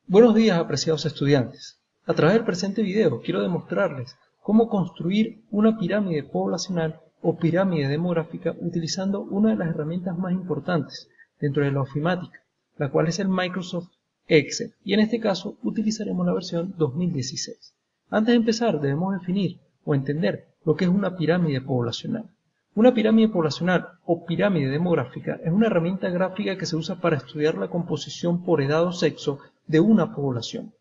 Buenos días, apreciados estudiantes. A través del presente video quiero demostrarles cómo construir una pirámide poblacional o pirámide demográfica utilizando una de las herramientas más importantes dentro de la ofimática, la cual es el Microsoft Excel, y en este caso utilizaremos la versión 2016. Antes de empezar debemos definir o entender lo que es una pirámide poblacional. Una pirámide poblacional o pirámide demográfica es una herramienta gráfica que se usa para estudiar la composición por edad o sexo de una población,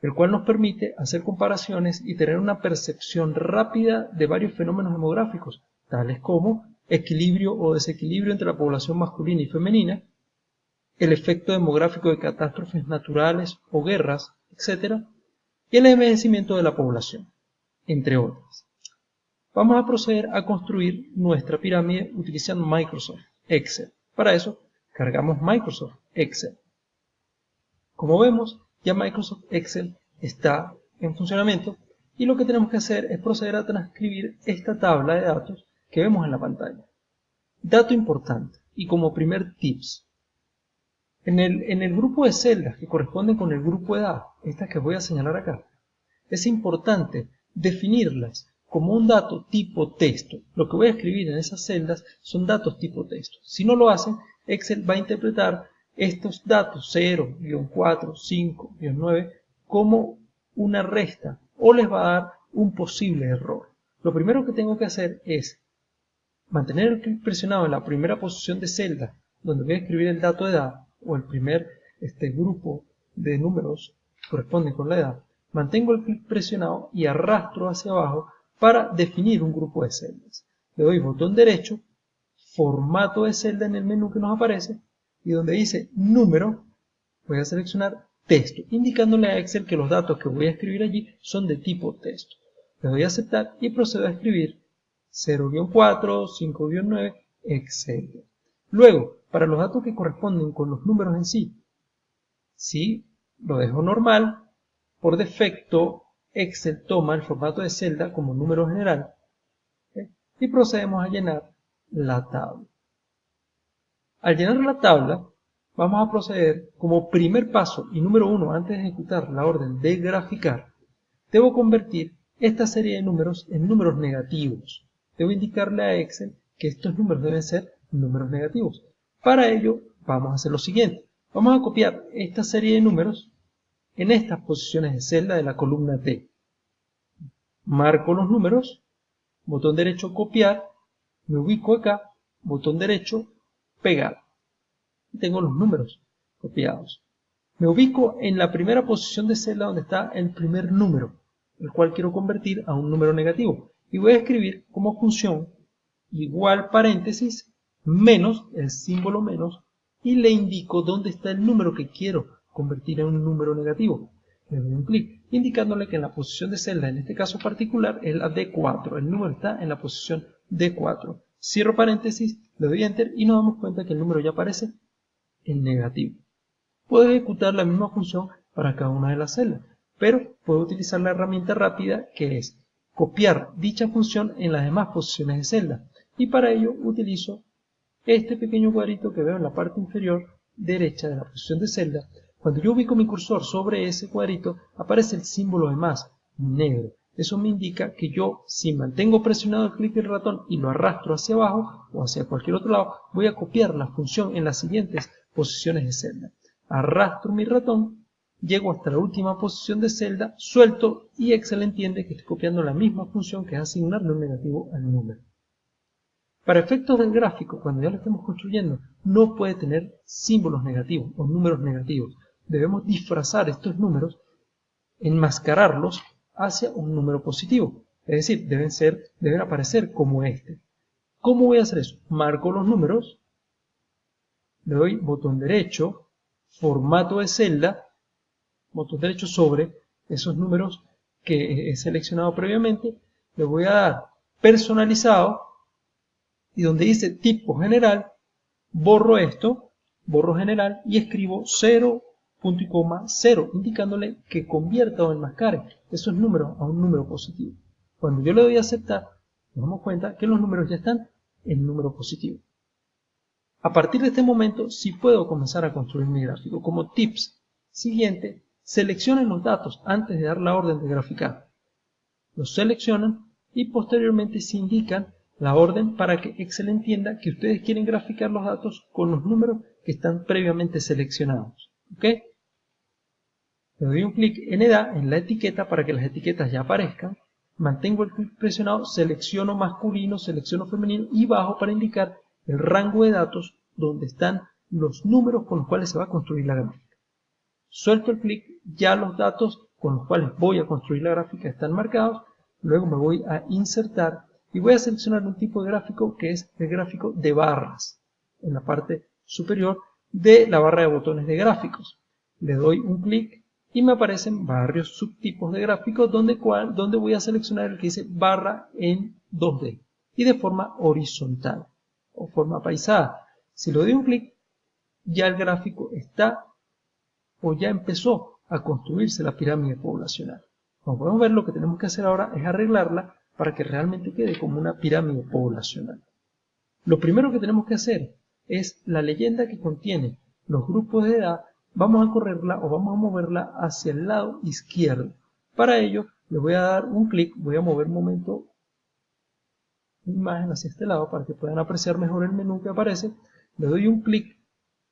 el cual nos permite hacer comparaciones y tener una percepción rápida de varios fenómenos demográficos, tales como equilibrio o desequilibrio entre la población masculina y femenina, el efecto demográfico de catástrofes naturales o guerras, etc., y el envejecimiento de la población, entre otras. Vamos a proceder a construir nuestra pirámide utilizando Microsoft Excel. Para eso, cargamos Microsoft Excel. Como vemos, ya Microsoft Excel está en funcionamiento y lo que tenemos que hacer es proceder a transcribir esta tabla de datos que vemos en la pantalla. Dato importante y como primer tips. En el grupo de celdas que corresponden con el grupo de edad, estas que voy a señalar acá, es importante definirlas como un dato tipo texto. Lo que voy a escribir en esas celdas son datos tipo texto. Si no lo hacen, Excel va a interpretar estos datos 0, 4, 5, 9 como una resta o les va a dar un posible error. Lo primero que tengo que hacer es mantener el clic presionado en la primera posición de celda donde voy a escribir el dato de edad o el primer grupo de números que corresponden con la edad. Mantengo el clic presionado y arrastro hacia abajo para definir un grupo de celdas. Le doy botón derecho, formato de celda en el menú que nos aparece y donde dice número voy a seleccionar texto, indicándole a Excel que los datos que voy a escribir allí son de tipo texto. Le doy a aceptar y procedo a escribir 0-4, 5-9, etc. Luego, para los datos que corresponden con los números en sí, si lo dejo normal, por defecto Excel toma el formato de celda como número general, y procedemos a llenar la tabla. Al llenar la tabla, vamos a proceder como primer paso y número 1 antes de ejecutar la orden de graficar. Debo convertir esta serie de números en números negativos. Debo indicarle a Excel que estos números deben ser números negativos. Para ello, vamos a hacer lo siguiente. Vamos a copiar esta serie de números en estas posiciones de celda de la columna D. Marco los números, botón derecho copiar, me ubico acá, botón derecho pegar. Y tengo los números copiados. Me ubico en la primera posición de celda donde está el primer número, el cual quiero convertir a un número negativo. Y voy a escribir como función igual paréntesis menos, el símbolo menos, y le indico dónde está el número que quiero convertir en un número negativo. Le doy un clic, indicándole que en la posición de celda, en este caso particular, es la D4. El número está en la posición D4. Cierro paréntesis, le doy Enter y nos damos cuenta que el número ya aparece en negativo. Puedo ejecutar la misma función para cada una de las celdas, pero puedo utilizar la herramienta rápida que es copiar dicha función en las demás posiciones de celda. Y para ello utilizo este pequeño cuadrito que veo en la parte inferior derecha de la posición de celda. Cuando yo ubico mi cursor sobre ese cuadrito, aparece el símbolo de más, negro. Eso me indica que yo, si mantengo presionado el clic del ratón y lo arrastro hacia abajo o hacia cualquier otro lado, voy a copiar la función en las siguientes posiciones de celda. Arrastro mi ratón, llego hasta la última posición de celda, suelto y Excel entiende que estoy copiando la misma función que es asignarle un negativo al número. Para efectos del gráfico, cuando ya lo estemos construyendo, no puede tener símbolos negativos o números negativos. Debemos disfrazar estos números, enmascararlos hacia un número positivo. Es decir, deben aparecer como este. ¿Cómo voy a hacer eso? Marco los números, le doy botón derecho, formato de celda, botón derecho sobre esos números que he seleccionado previamente, le voy a dar personalizado y donde dice tipo general, borro esto, borro general y escribo 0, punto y coma 0, indicándole que convierta o enmascare esos números a un número positivo. Cuando yo le doy a aceptar, nos damos cuenta que los números ya están en número positivo. A partir de este momento, sí puedo comenzar a construir mi gráfico. Como tips siguiente, seleccionen los datos antes de dar la orden de graficar. Los seleccionan y posteriormente se indican la orden para que Excel entienda que ustedes quieren graficar los datos con los números que están previamente seleccionados. ¿Ok? Le doy un clic en edad en la etiqueta para que las etiquetas ya aparezcan. Mantengo el clic presionado, selecciono masculino, selecciono femenino y bajo para indicar el rango de datos donde están los números con los cuales se va a construir la gráfica. Suelto el clic, ya los datos con los cuales voy a construir la gráfica están marcados. Luego me voy a insertar y voy a seleccionar un tipo de gráfico que es el gráfico de barras en la parte superior de la barra de botones de gráficos. Le doy un clic y me aparecen varios subtipos de gráficos donde voy a seleccionar el que dice barra en 2D y de forma horizontal o forma paisada. Si le doy un clic, ya el gráfico está o ya empezó a construirse la pirámide poblacional. Como podemos ver, lo que tenemos que hacer ahora es arreglarla para que realmente quede como una pirámide poblacional. Lo primero que tenemos que hacer es la leyenda que contiene los grupos de edad. Vamos a correrla o vamos a moverla hacia el lado izquierdo. Para ello le voy a dar un clic, voy a mover un momento la imagen hacia este lado para que puedan apreciar mejor el menú que aparece. Le doy un clic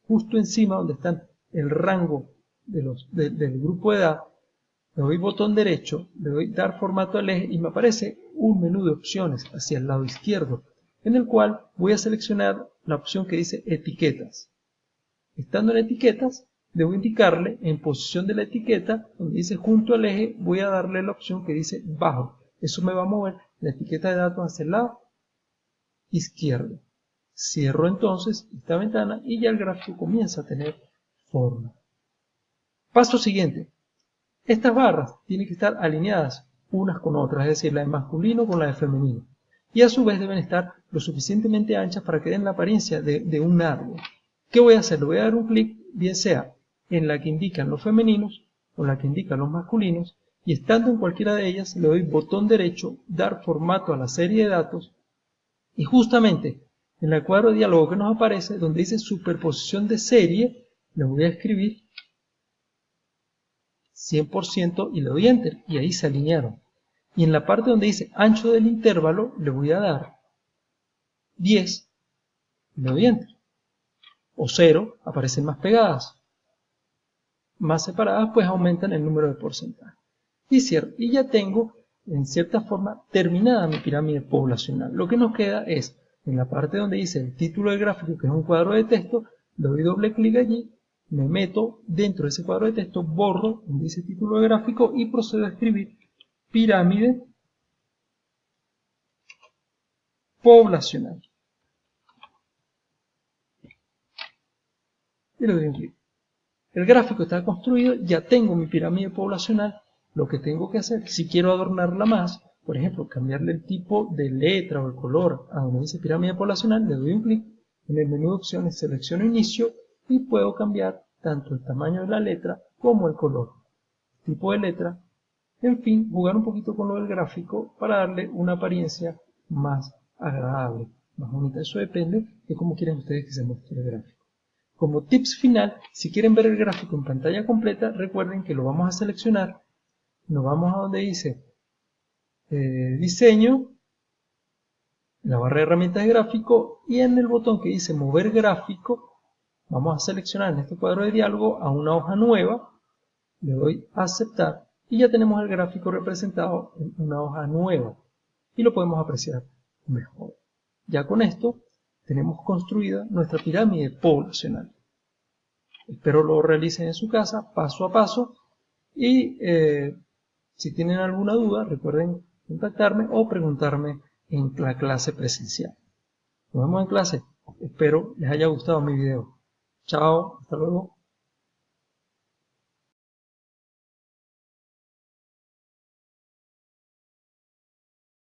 justo encima donde está el rango del grupo de edad. Le doy botón derecho, le doy dar formato al eje y me aparece un menú de opciones hacia el lado izquierdo, en el cual voy a seleccionar la opción que dice etiquetas. Estando en etiquetas, debo indicarle en posición de la etiqueta, donde dice junto al eje, voy a darle la opción que dice bajo. Eso me va a mover la etiqueta de datos hacia el lado izquierdo. Cierro entonces esta ventana y ya el gráfico comienza a tener forma. Paso siguiente. Estas barras tienen que estar alineadas unas con otras, es decir, la de masculino con la de femenino. Y a su vez deben estar lo suficientemente anchas para que den la apariencia de un árbol. ¿Qué voy a hacer? Le voy a dar un clic, bien sea en la que indican los femeninos o la que indican los masculinos, y estando en cualquiera de ellas le doy botón derecho, dar formato a la serie de datos, y justamente en el cuadro de diálogo que nos aparece, donde dice superposición de serie, le voy a escribir 100% y le doy enter y ahí se alinearon. Y en la parte donde dice ancho del intervalo le voy a dar 10 y le doy enter. O 0, aparecen más pegadas. Más separadas pues aumentan el número de porcentaje. Y cierro. Y ya tengo en cierta forma terminada mi pirámide poblacional. Lo que nos queda es en la parte donde dice el título del gráfico, que es un cuadro de texto, le doy doble clic allí. Me meto dentro de ese cuadro de texto, borro donde dice título de gráfico y procedo a escribir pirámide poblacional. Y le doy un clic. El gráfico está construido, ya tengo mi pirámide poblacional. Lo que tengo que hacer, si quiero adornarla más, por ejemplo, cambiarle el tipo de letra o el color a donde dice pirámide poblacional, le doy un clic. En el menú de opciones selecciono inicio y puedo cambiar tanto el tamaño de la letra como el color, tipo de letra, en fin, jugar un poquito con lo del gráfico para darle una apariencia más agradable, más bonita. Eso depende de cómo quieren ustedes que se muestre el gráfico. Como tips final, si quieren ver el gráfico en pantalla completa, recuerden que lo vamos a seleccionar, nos vamos a donde dice diseño, la barra de herramientas de gráfico y en el botón que dice mover gráfico, vamos a seleccionar en este cuadro de diálogo a una hoja nueva, le doy a aceptar y ya tenemos el gráfico representado en una hoja nueva y lo podemos apreciar mejor. Ya con esto tenemos construida nuestra pirámide poblacional. Espero lo realicen en su casa paso a paso y si tienen alguna duda recuerden contactarme o preguntarme en la clase presencial. Nos vemos en clase. Espero les haya gustado mi video. Chao, hasta luego.